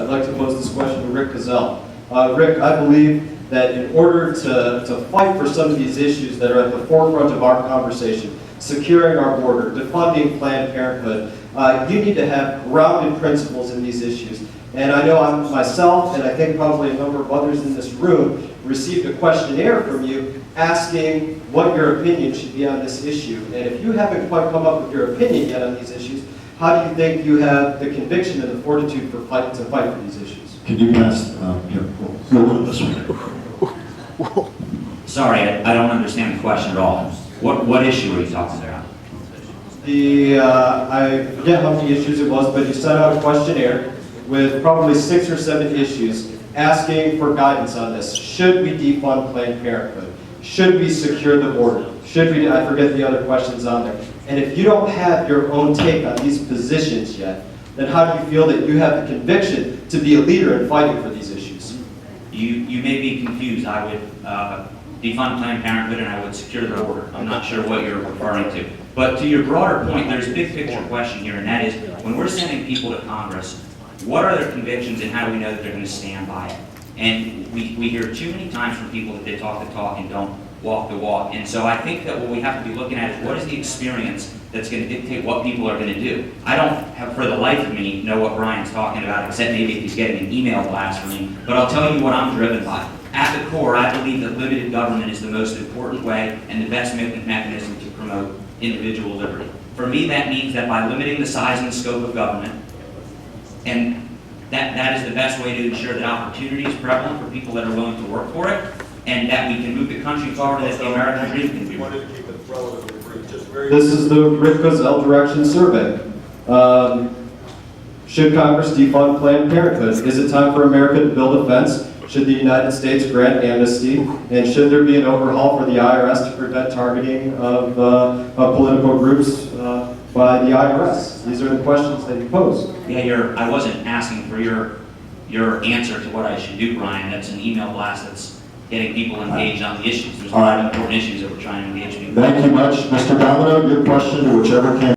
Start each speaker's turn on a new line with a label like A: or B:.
A: I'd like to pose this question to Rick Kozell. Rick, I believe that in order to fight for some of these issues that are at the forefront of our conversation, securing our border, defunding Planned Parenthood, you need to have grounded principles in these issues. And I know I myself, and I think probably a number of others in this room, received a questionnaire from you asking what your opinion should be on this issue. And if you haven't quite come up with your opinion yet on these issues, how do you think you have the conviction and the fortitude to fight for these issues?
B: Can you pass, here, we'll this way.
C: Sorry, I don't understand the question at all. What issue are you talking about?
A: I forget how many issues it was, but you sent out a questionnaire with probably 6 or 7 issues asking for guidance on this. Should we defund Planned Parenthood? Should we secure the border? Should we, I forget the other questions on there. And if you don't have your own take on these positions yet, then how do you feel that you have the conviction to be a leader in fighting for these issues?
C: You may be confused. I would defund Planned Parenthood and I would secure the border. I'm not sure what you're referring to. But to your broader point, there's a big picture question here, and that is, when we're sending people to Congress, what are their convictions and how do we know that they're going to stand by it? And we hear too many times from people that they talk the talk and don't walk the walk. And so I think that what we have to be looking at is what is the experience that's going to dictate what people are going to do. I don't have, for the life of me, know what Brian's talking about, except maybe if he's getting an email blast from me. But I'll tell you what I'm driven by. At the core, I believe that limited government is the most important way and the best mechanism to promote individual liberty. For me, that means that by limiting the size and the scope of government, and that is the best way to ensure that opportunity is prevalent for people that are willing to work for it, and that we can move the country forward as the American dream can be.
A: This is the Rick Kozell Direction Survey. Should Congress defund Planned Parenthood? Is it time for America to build a fence? Should the United States grant amnesty? And should there be an overhaul for the IRS to prevent targeting of political groups by the IRS? These are the questions that you posed.
C: Yeah, I wasn't asking for your answer to what I should do, Brian. That's an email blast that's getting people engaged on the issues. There's a lot of important issues that we're trying to engage people.
B: Thank you much, Mr. Domino. Good question to whichever came.